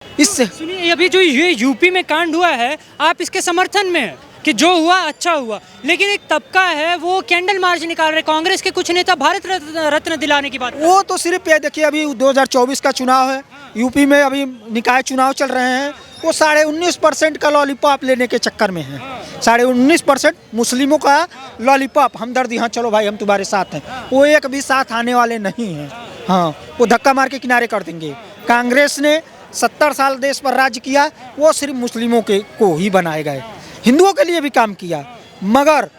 इससे सुनिए, अभी जो ये यूपी में कांड हुआ है, आप इसके समर्थन में हैं कि जो हुआ अच्छा हुआ, लेकिन एक तबका है वो कैंडल मार्च निकाल रहे, कांग्रेस के कुछ नेता भारत रत्न दिलाने की बात। वो तो सिर्फ ये देखिए, अभी 2024 का चुनाव है, यूपी में अभी निकाय चुनाव चल रहे हैं, वो 19.5% का लॉलीपॉप लेने के चक्कर में है। 19.5% मुस्लिमों का लॉलीपॉप, हमदर्दी, हाँ चलो भाई हम तुम्हारे साथ हैं, वो एक भी साथ आने वाले नहीं हैं। हाँ, वो धक्का मार के किनारे कर देंगे। कांग्रेस ने 70 साल देश पर राज्य किया, वो सिर्फ मुस्लिमों के को ही बनाए गए, हिंदुओं के लिए भी काम किया, मगर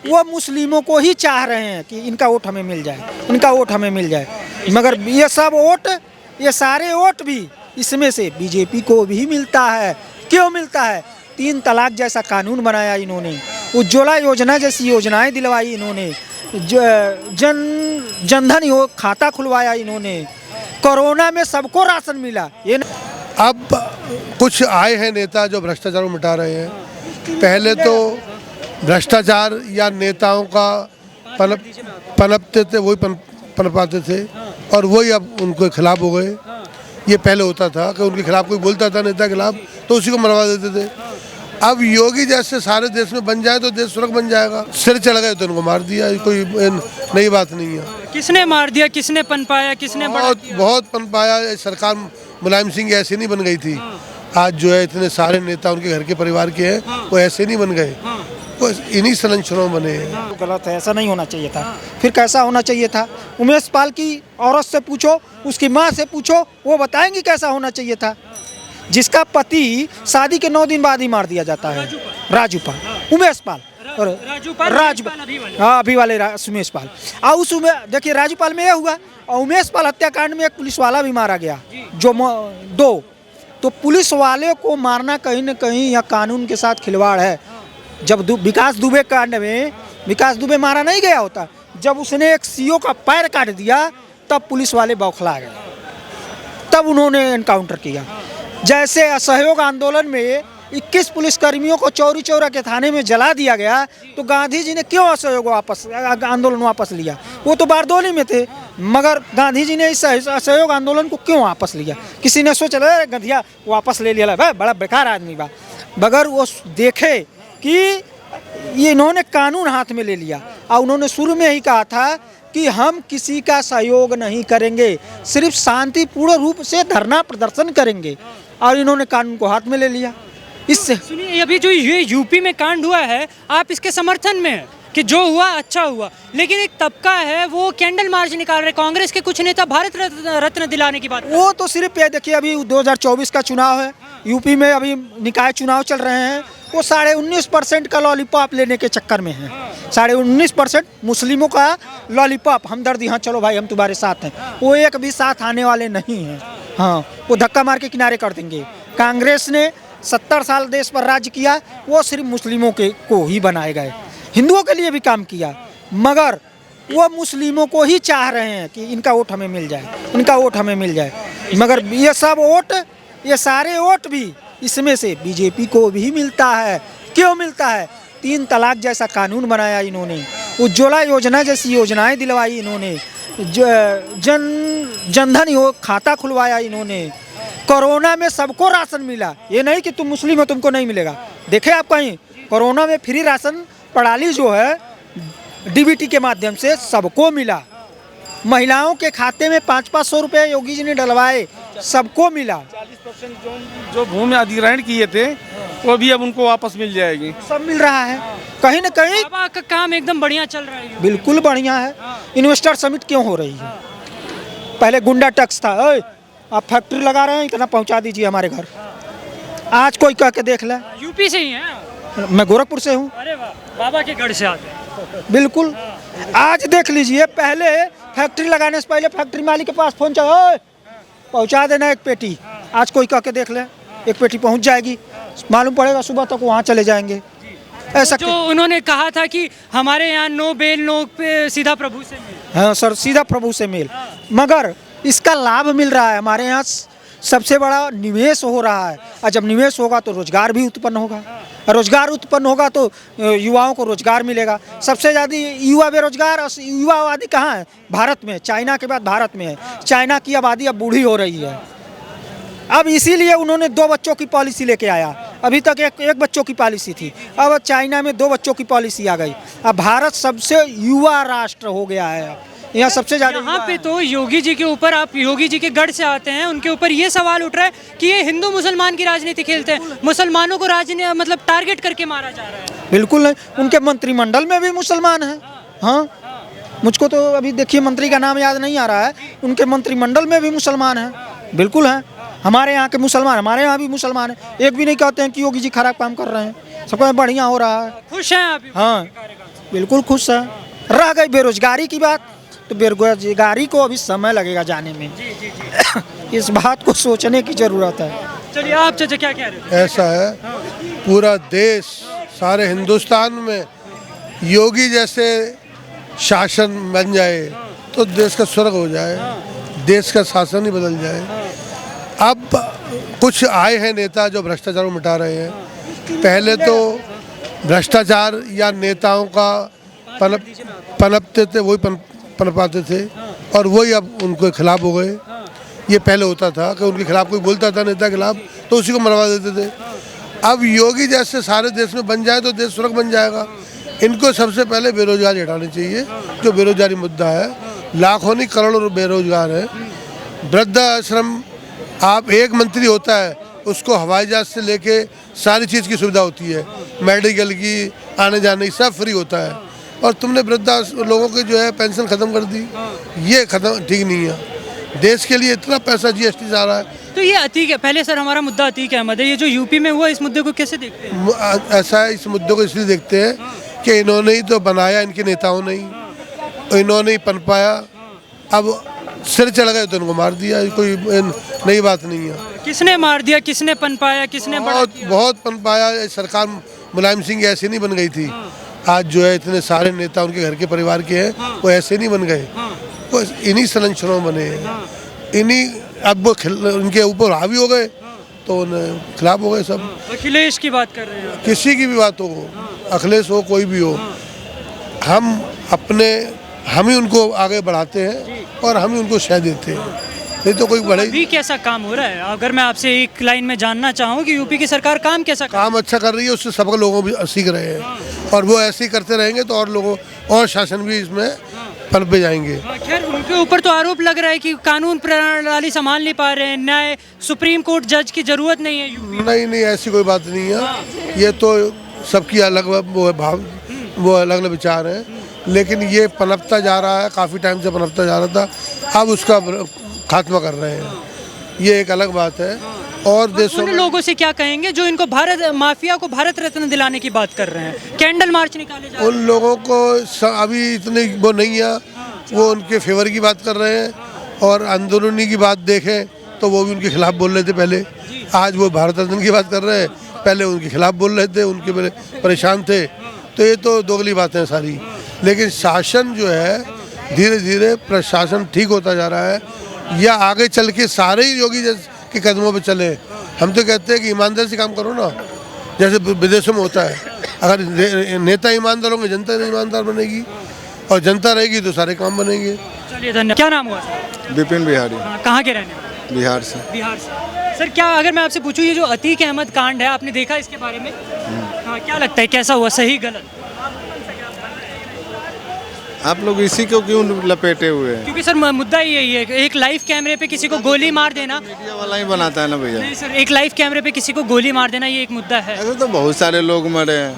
वो मुस्लिमों को ही चाह रहे हैं कि इनका वोट हमें मिल जाए, इनका वोट हमें मिल जाए। मगर ये सब वोट, ये सारे वोट भी इसमें से बीजेपी को भी मिलता है। क्यों मिलता है? 3 तलाक जैसा कानून बनाया इन्होंने, उज्ज्वला योजना जैसी योजनाएं दिलवाई इन्होंने, जनधन खाता खुलवाया इन्होंने, कोरोना में सबको राशन मिला। ये अब कुछ आए हैं नेता जो भ्रष्टाचार को मिटा रहे हैं। पहले तो भ्रष्टाचार या नेताओं का पनपते थे, वही पनपाते थे, और वही अब उनके खिलाफ हो गए। ये पहले होता था कि उनके खिलाफ कोई बोलता था नेता के खिलाफ तो उसी को मरवा देते थे। अब योगी जैसे सारे देश में बन जाए तो देश सुरक्षित बन जाएगा। सिर चढ़ गए तो उनको मार दिया, कोई नई बात नहीं है। किसने मार दिया, किसने पनपाया, किसने बहुत पनपाया। सरकार मुलायम सिंह ऐसे नहीं बन गई थी। आज जो है इतने सारे नेता उनके घर के परिवार के हैं, वो ऐसे नहीं बन गए, वो इन्हीं संरचनाओं बने हैं। तो गलत है, ऐसा नहीं होना चाहिए था। फिर कैसा होना चाहिए था? उमेश पाल की औरत से पूछो, उसकी माँ से पूछो, वो बताएंगी कैसा होना चाहिए था। जिसका पति शादी के 9 दिन बाद ही मार दिया जाता है, राजू पाल, उमेश पाल और राजू, हाँ अभी वाले उमेश पाल। और उस देखिए राजू पाल में यह हुआ, और उमेश पाल हत्याकांड में एक पुलिस वाला भी मारा गया, जो 2। तो पुलिस वाले को मारना कहीं न कहीं यह कानून के साथ खिलवाड़ है। जब विकास दुबे कांड में विकास दुबे मारा नहीं गया होता, जब उसने एक सीओ का पैर काट दिया तब पुलिस वाले बौखला गए, तब उन्होंने एनकाउंटर किया। जैसे असहयोग आंदोलन में 21 पुलिसकर्मियों को चौरी चौरा के थाने में जला दिया गया, तो गांधी जी ने क्यों असहयोग आंदोलन वापस लिया? वो तो बारदोली में थे, मगर गांधी जी ने इस असहयोग आंदोलन को क्यों वापस लिया? किसी ने सोचा गंधिया वापस ले लिया, भाई बड़ा बेकार आदमी बा, मगर वो देखे कि ये इन्होंने कानून हाथ में ले लिया। और उन्होंने शुरू में ही कहा था कि हम किसी का सहयोग नहीं करेंगे, सिर्फ शांतिपूर्ण रूप से धरना प्रदर्शन करेंगे, और इन्होंने कानून को हाथ में ले लिया। इससे सुनिए, अभी जो ये यूपी में कांड हुआ है, आप इसके समर्थन में हैं कि जो हुआ अच्छा हुआ, लेकिन एक तबका है वो कैंडल मार्च निकाल रहे, कांग्रेस के कुछ नेता भारत रत्न दिलाने की बात। वो तो सिर्फ ये देखिए, अभी 2024 का चुनाव है, यूपी में अभी निकाय चुनाव चल रहे हैं, वो 19.5% का लॉलीपॉप लेने के चक्कर में है। 19.5% मुस्लिमों का लॉलीपॉप, हमदर्दी, हाँ चलो भाई हम तुम्हारे साथ हैं, वो एक भी साथ आने वाले नहीं हैं। हाँ, वो धक्का मार के किनारे कर देंगे। कांग्रेस ने 70 साल देश पर राज्य किया, वो सिर्फ मुस्लिमों को ही बनाए गए, हिंदुओं के लिए भी काम किया, मगर वो मुस्लिमों को ही चाह रहे हैं कि इनका वोट हमें मिल जाए, इनका वोट हमें मिल जाए। मगर ये सब वोट, ये सारे वोट भी इसमें से बीजेपी को भी मिलता है। क्यों मिलता है? 3 तलाक जैसा कानून बनाया इन्होंने, उज्ज्वला योजना जैसी योजनाएं दिलवाई इन्होंने, जनधन खाता खुलवाया इन्होंने, कोरोना में सबको राशन मिला। ये नहीं कि तुम मुस्लिम हो तुमको नहीं मिलेगा। देखे आप कहीं कोरोना में फ्री राशन प्रणाली जो है डीबीटी के माध्यम से सबको मिला। महिलाओं के खाते में 500-500 रुपये योगी जी ने डलवाए, सबको मिला। 40% जो भूमि अधिग्रहण किए थे वो भी अब उनको वापस मिल जाएगी, सब मिल रहा है। कहीं न कहीं बाबा का काम एकदम बढ़िया चल रहा है, बिल्कुल बढ़िया है। इन्वेस्टर समिट क्यों हो रही है? पहले गुंडा टैक्स था, आप फैक्ट्री लगा रहे हैं इतना पहुंचा दीजिए हमारे घर। आज कोई कह के देख ले। यूपी से ही है, मैं गोरखपुर से हूँ। अरे वाह, बाबा के गढ़ से आते हैं। बिल्कुल, आज देख लीजिए, पहले फैक्ट्री लगाने से पहले फैक्ट्री मालिक के पास फोन चाहिए, पहुंचा देना एक पेटी। आज कोई कह के देख ले, एक पेटी पहुंच जाएगी, मालूम पड़ेगा सुबह तक वहाँ चले जाएंगे। ऐसा जो उन्होंने कहा था कि हमारे यहाँ नो बेल नो पे, सीधा प्रभु से मेल। हाँ सर, सीधा प्रभु से मेल, मगर इसका लाभ मिल रहा है। हमारे यहाँ सबसे बड़ा निवेश हो रहा है, और जब निवेश होगा तो रोजगार भी उत्पन्न होगा, रोजगार उत्पन्न होगा तो युवाओं को रोजगार मिलेगा। सबसे ज़्यादा युवा बेरोजगार और युवा आबादी कहाँ है? भारत में, चाइना के बाद भारत में है। चाइना की आबादी अब बूढ़ी हो रही है, अब इसीलिए उन्होंने 2 बच्चों की पॉलिसी लेके आया। अभी तक एक बच्चों की पॉलिसी थी, अब चाइना में 2 बच्चों की पॉलिसी आ गई। अब भारत सबसे युवा राष्ट्र हो गया है, यहाँ सबसे ज़्यादा यहाँ युवा पे है। तो योगी जी के ऊपर, आप योगी जी के गढ़ से आते हैं, उनके ऊपर ये सवाल उठ रहा है कि ये हिंदू मुसलमान की राजनीति खेलते हैं, मुसलमानों को मतलब टारगेट करके मारा जा रहा है। बिल्कुल नहीं, उनके मंत्रिमंडल में भी मुसलमान हैं। हाँ, मुझको तो अभी देखिए मंत्री का नाम याद नहीं आ रहा है, उनके मंत्रिमंडल में भी मुसलमान हैं, बिल्कुल हैं। हमारे यहाँ के मुसलमान हमारे यहाँ भी मुसलमान हैं, एक भी नहीं कहते हैं कि योगी जी खराब काम कर रहे हैं, सबको बढ़िया हो रहा है। खुश हैं आप? हाँ, बिल्कुल खुश हैं। रह गई बेरोजगारी की बात, तो बेरोजगारी को अभी समय लगेगा जाने में। इस बात को सोचने की ज़रूरत है। चलिए आप चाचा क्या कह रहे हो? ऐसा है, पूरा देश, सारे हिंदुस्तान में योगी जैसे शासन बन जाए तो देश का स्वर्ग हो जाए, देश का शासन ही बदल जाए। अब कुछ आए हैं नेता जो भ्रष्टाचार को मिटा रहे हैं। पहले तो भ्रष्टाचार या नेताओं का पनपते थे, वही पनपाते थे और वही अब उनके खिलाफ हो गए। ये पहले होता था कि उनके खिलाफ कोई बोलता था नेता के खिलाफ तो उसी को मरवा देते थे। अब योगी जैसे सारे देश में बन जाए तो देश स्वर्ग बन जाएगा। इनको सबसे पहले बेरोजगारी हटानी चाहिए, जो बेरोजगारी मुद्दा है। लाखों नहीं करोड़ों बेरोजगार है। वृद्धाश्रम, आप एक मंत्री होता है उसको हवाई जहाज से लेके सारी चीज़ की सुविधा होती है, मेडिकल की, आने जाने की सब फ्री होता है, और तुमने वृद्धा लोगों के जो है पेंशन ख़त्म कर दी। ये ख़त्म ठीक नहीं है। देश के लिए इतना पैसा जीएसटी जा रहा है। तो ये अतीक है, पहले सर हमारा मुद्दा अतीक अहमद है, ये जो यूपी में हुआ इस मुद्दे को कैसे देखते हैं? ऐसा है, इस मुद्दे को इसलिए देखते हैं कि इन्होंने ही तो बनाया, इनके नेताओं ने ही, तो इन्होंने ही पनपाया। अब सिर चढ़ गए तो उनको मार दिया, कोई नई बात नहीं है। किसने मार दिया, किसने पनपाया, किसने बहुत पनपाया। सरकार मुलायम सिंह की ऐसी नहीं बन गई थी। आज जो है इतने सारे नेता उनके घर के परिवार के हैं, वो ऐसे नहीं बन गए, वो इन्हीं संरचनाओं बने हैं, इन्हीं। अब वो उनके ऊपर हावी हो गए तो उन्हें खिलाफ हो गए सब। अखिलेश की बात कर रहे हैं? किसी की भी बात हो, अखिलेश हो, कोई भी हो, हम ही उनको आगे बढ़ाते हैं और हम ही उनको शह देते हैं, नहीं तो कोई बढ़े। अभी कैसा काम हो रहा है? अगर मैं आपसे एक लाइन में जानना चाहूँ कि यूपी की सरकार काम कैसा काम अच्छा कर रही है, उससे सब लोगों भी सीख रहे हैं, और वो ऐसे ही करते रहेंगे तो और लोगों और शासन भी इसमें पनपे जाएंगे। खैर, उनके ऊपर तो आरोप लग रहा है कि कानून प्रणाली संभाल नहीं पा रहे हैं, न्याय सुप्रीम कोर्ट जज की जरूरत नहीं है यूपी में। नहीं, ऐसी कोई बात नहीं है। ये तो सबकी अलग वो अलग अलग विचार है, लेकिन ये पनपता जा रहा है, काफ़ी टाइम से पनपता जा रहा था, अब उसका खात्मा कर रहे हैं, ये एक अलग बात है। और देशों उन लोगों से क्या कहेंगे जो इनको माफिया को भारत रत्न दिलाने की बात कर रहे हैं, कैंडल मार्च निकाले जा रहे हैं? उन लोगों को अभी इतनी वो नहीं है, वो उनके फेवर की बात कर रहे हैं, और अंदरूनी की बात देखें तो वो भी उनके खिलाफ बोल रहे थे पहले। आज वो भारत रत्न की बात कर रहे हैं, पहले उनके खिलाफ बोल रहे थे, उनके परेशान थे। तो ये तो दोगली बातें हैं सारी। लेकिन शासन जो है, धीरे धीरे प्रशासन ठीक होता जा रहा है, या आगे चल के सारे ही योगी के कदमों पे चले। हम तो कहते हैं कि ईमानदारी से काम करो ना, जैसे विदेशों में होता है। अगर नेता ईमानदार होंगे, जनता ईमानदार बनेगी, और जनता रहेगी तो सारे काम बनेंगे। चलिए, धन्यवाद। क्या नाम हुआ? विपिन बिहारी। कहाँ के रहने वाले? बिहार से। बिहार से। सर, क्या अगर मैं आपसे पूछूं, ये जो अतीक अहमद कांड है, आपने देखा इसके बारे में? हाँ, क्या लगता है कैसा हुआ, सही गलत? आप लोग इसी को क्यों लपेटे हुए हैं? क्योंकि सर मुद्दा ही यही है, एक लाइव कैमरे पे किसी को गोली मार देना। मीडिया वाला ही बनाता है ना भैया। नहीं सर, एक लाइव कैमरे पे किसी को गोली मार देना, ये एक मुद्दा है। ऐसे तो बहुत सारे लोग मरे हैं,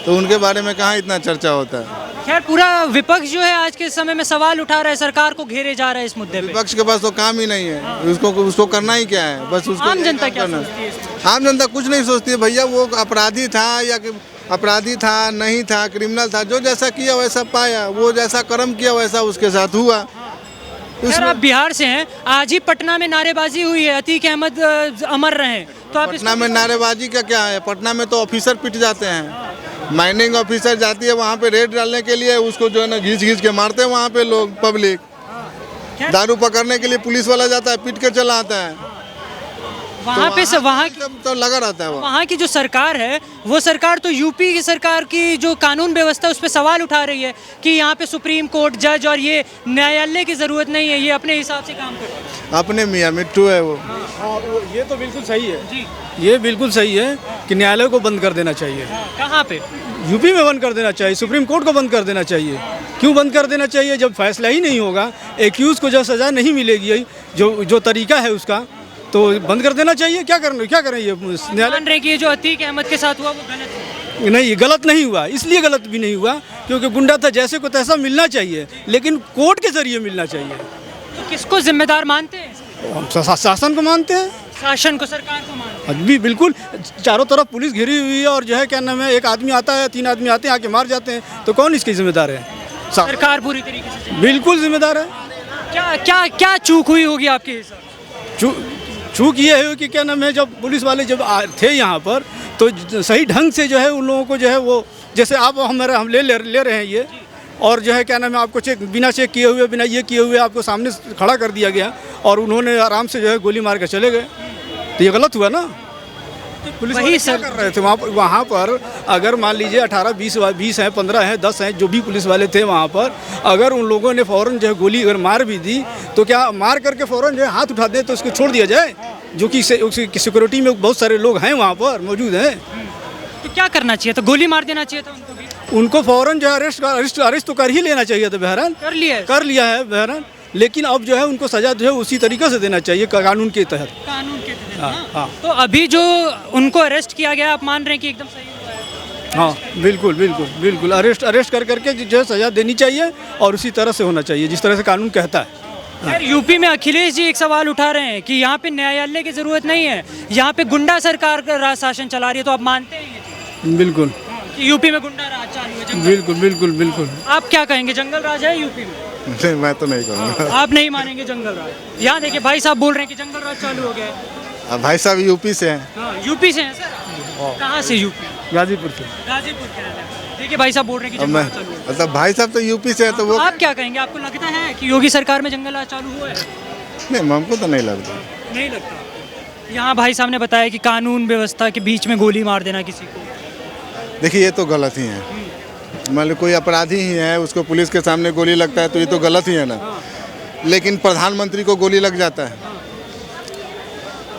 तो उनके बारे में कहाँ इतना चर्चा होता है? खैर, पूरा विपक्ष जो है आज के समय में सवाल उठा रहा है, सरकार को घेरे जा रहा है इस मुद्दे पे। विपक्ष के पास तो काम ही नहीं है, उसको करना ही क्या है, बस उसको। आम जनता क्या सोचती है? आम जनता कुछ नहीं सोचती है भैया। वो अपराधी था या अपराधी था, नहीं था, क्रिमिनल था, जो जैसा किया वैसा पाया, वो जैसा कर्म किया वैसा उसके साथ हुआ। सर, आप बिहार से हैं, आज ही पटना में नारेबाजी हुई है, अतीक अहमद अमर रहे, तो आप पटना में नारेबाजी का क्या है? पटना में तो ऑफिसर पिट जाते हैं, माइनिंग ऑफिसर जाती है वहाँ पे रेड डालने के लिए, उसको जो है ना घींच के मारते हैं वहाँ पे लोग, पब्लिक। दारू पकड़ने के लिए पुलिस वाला जाता है, पीट के चला आता है। वहाँ पे से वहाँ तो लगा रहता है। वहाँ की जो सरकार है, वो सरकार तो यूपी की सरकार की जो कानून व्यवस्था उस पर सवाल उठा रही है कि यहाँ पे सुप्रीम कोर्ट जज और ये न्यायालय की ज़रूरत नहीं है, ये अपने हिसाब से काम करते हैं। अपने मियाँ मिट्टू है वो। हाँ, ये तो बिल्कुल सही है, ये बिल्कुल सही है कि न्यायालय को बंद कर देना चाहिए। कहाँ पे? यूपी में बंद कर देना चाहिए, सुप्रीम कोर्ट को बंद कर देना चाहिए। क्यों बंद कर देना चाहिए? जब फैसला ही नहीं होगा, एक्यूज को जब सज़ा नहीं मिलेगी, जो तरीका है उसका, तो बंद कर देना चाहिए। क्या करें ये न्यायालय? मान रहे कि ये जो अतीक अहमद के साथ हुआ वो गलत है? नहीं, ये गलत नहीं हुआ, इसलिए गलत भी नहीं हुआ क्योंकि गुंडा था, जैसे को तैसा मिलना चाहिए, लेकिन कोर्ट के जरिए मिलना चाहिए। तो किसको जिम्मेदार मानते हैं? हम शासन को मानते हैं, शासन को, सरकार को मानते हैं? अभी बिल्कुल चारों तरफ पुलिस घिरी हुई है और जो है क्या नाम है, एक आदमी आता है, 3 आदमी आते हैं, आके मार जाते हैं, तो कौन इसके जिम्मेदार है? सरकार पूरी तरीके से बिल्कुल जिम्मेदार है। क्या क्या क्या चूक हुई होगी आपके हिसाब? चूक ये है कि क्या नाम है, जब पुलिस वाले जब थे यहाँ पर तो सही ढंग से जो है उन लोगों को जो है वो, जैसे आप हम ले रहे हैं ये, और जो है क्या नाम है, आपको बिना चेक किए हुए, बिना ये किए हुए आपको सामने खड़ा कर दिया गया और उन्होंने आराम से जो है गोली मार कर चले गए, तो ये गलत हुआ ना। पुलिस वाले क्या कर रहे थे वहाँ पर? अगर मान लीजिए 18, 20 हैं, 15 हैं, 10 हैं, जो भी पुलिस वाले थे वहाँ पर, अगर उन लोगों ने फ़ौरन जो है गोली अगर मार भी दी, तो क्या मार करके फ़ौरन जो है हाथ उठा दें तो उसको छोड़ दिया जाए? जो कि सिक्योरिटी में बहुत सारे लोग हैं वहाँ पर मौजूद हैं, तो क्या करना चाहिए? तो गोली मार देना चाहिए था उनको भी? उनको फ़ौरन जो है अरेस्ट तो कर ही लेना चाहिए था बहरहाल। कर लिया है बहरहाल, लेकिन अब जो है उनको सज़ा जो है उसी तरीके से देना चाहिए, कानून के तहत। कानून के तहत। हाँ। तो अभी जो उनको अरेस्ट किया गया, आप मान रहे हैं कि एकदम सही हुआ है? हाँ, बिल्कुल अरेस्ट कर करके जो है सज़ा देनी चाहिए और उसी तरह से होना चाहिए जिस तरह से कानून कहता है। खैर, यूपी में अखिलेश जी एक सवाल उठा रहे हैं कि यहाँ पे न्यायालय की जरूरत नहीं है, यहाँ पे गुंडा सरकार का राज शासन चला रही है, तो आप मानते हैं ये? बिल्कुल, कि यूपी में गुंडा राज चालू है? बिल्कुल। आप क्या कहेंगे, जंगल राज है यूपी में? नहीं, मैं तो नहीं कहूँगा। आप नहीं मानेंगे जंगल राज? यहाँ देखिए भाई साहब बोल रहे हैं कि जंगल राज चालू हो गया है। अब भाई साहब यूपी से हैं। हाँ, यूपी से हैं सर? कहाँ से? यूपी, गाजीपुर से। गाजीपुर के रहने वाले। देखिए भाई साहब बोल रहे हैं कि अब जंगल मैं राज चालू है। मतलब भाई साहब तो यूपी से है, तो वो आप क्या कहेंगे? आपको लगता है कि योगी सरकार में जंगल राज चालू हुआ है? नहीं, हमको तो नहीं लगता। नहीं लगता। यहाँ भाई साहब ने बताया कि कानून व्यवस्था के बीच में गोली मार देना किसी को, देखिए ये तो गलत ही है। मान लो कोई अपराधी ही है, उसको पुलिस के सामने गोली लगता है तो ये तो गलत ही है ना। लेकिन प्रधानमंत्री को गोली लग जाता है।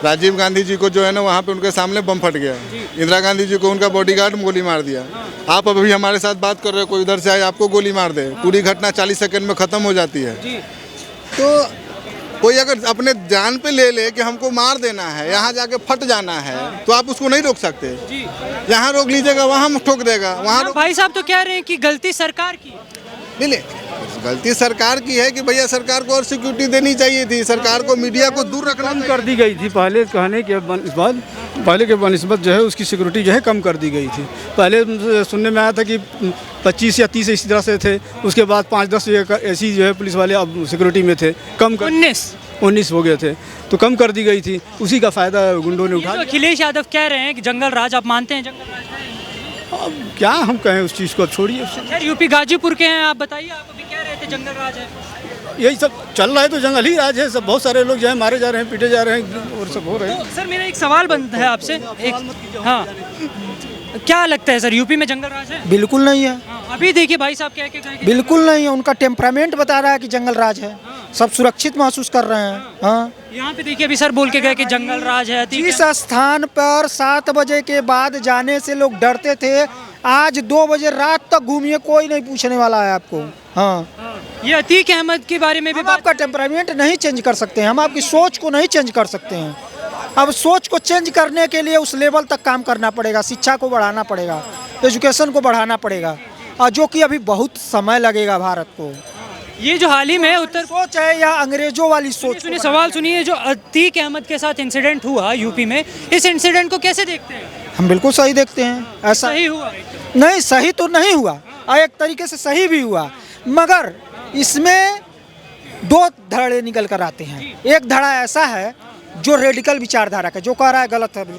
राजीव गांधी जी को जो है ना, वहाँ पे उनके सामने बम फट गया। इंदिरा गांधी जी को उनका बॉडीगार्ड गोली मार दिया। आप अभी हमारे साथ बात कर रहे हो, कोई उधर से आए आपको गोली मार दे, पूरी घटना 40 सेकंड में ख़त्म हो जाती है। तो कोई अगर अपने जान पे ले कि हमको मार देना है, यहाँ जाके फट जाना है, तो आप उसको नहीं रोक सकते। यहाँ रोक लीजिएगा, वहाँ ठोक देगा। वहाँ भाई साहब तो कह रहे हैं कि गलती सरकार की है। नहीं, गलती सरकार की है कि भैया सरकार को और सिक्योरिटी देनी चाहिए थी, सरकार को मीडिया को दूर रखना कम कर दी गई थी पहले कहने के पहले के बनस्बत जो है उसकी सिक्योरिटी जो है कम कर दी गई थी। पहले सुनने में आया था कि 25 या 30 इसी तरह से थे, उसके बाद 5-10 ऐसी जो है पुलिस वाले अब सिक्योरिटी में थे, कम कर 19 हो गए थे, तो कम कर दी गई थी। उसी का फ़ायदा गुंडों ने उठाया। अखिलेश यादव कह रहे हैं कि जंगल राज, आप मानते हैं जंगल राज है? अब क्या हम कहें उस चीज़ को, अब छोड़िए। खैर, यूपी गाजीपुर के हैं, आप बताइए, आप अभी कह रहे थे जंगल राज है। यही सब चल रहा है तो जंगल ही राज है। सब बहुत सारे लोग जो है मारे जा रहे हैं, पीटे जा रहे हैं और सब हो रहे हैं। तो सर मेरा एक सवाल बनता है आपसे, एक हाँ, क्या लगता है सर, यूपी में जंगल राज है? बिल्कुल नहीं है। अभी देखिए भाई साहब कह के गए कि बिल्कुल नहीं है। उनका टेम्परामेंट बता रहा है कि जंगल राज है। सब सुरक्षित महसूस कर रहे हैं। हाँ, यहाँ पे देखिए अभी सर बोल के गए कि जंगल राज है। जिस स्थान पर 7 बजे के बाद जाने से लोग डरते थे, आज 2 बजे रात तक घूमिए, कोई नहीं पूछने वाला है आपको। हाँ, ये अतीक अहमद के बारे में भी हम आपका टेम्परामेंट नहीं चेंज कर सकते हैं, हम आपकी सोच को नहीं चेंज कर सकते हैं। अब सोच को चेंज करने के लिए उस लेवल तक काम करना पड़ेगा, शिक्षा को बढ़ाना पड़ेगा, एजुकेशन को बढ़ाना पड़ेगा, और जो कि अभी बहुत समय लगेगा भारत को। ये जो हाल ही में उत्तर सोच है या अंग्रेजों वाली सोच? सुनिए सवाल सुनिए, जो अतीक अहमद के साथ इंसिडेंट हुआ यूपी में, इस इंसिडेंट को कैसे देखते हैं? हम बिल्कुल सही देखते हैं। ऐसा सही हुआ? नहीं, सही तो नहीं हुआ, और एक तरीके से सही भी हुआ, मगर इसमें 2 धड़े निकल कर आते हैं। एक धड़ा ऐसा है जो रेडिकल विचारधारा का, जो कह रहा है गलत है, बिल्कुल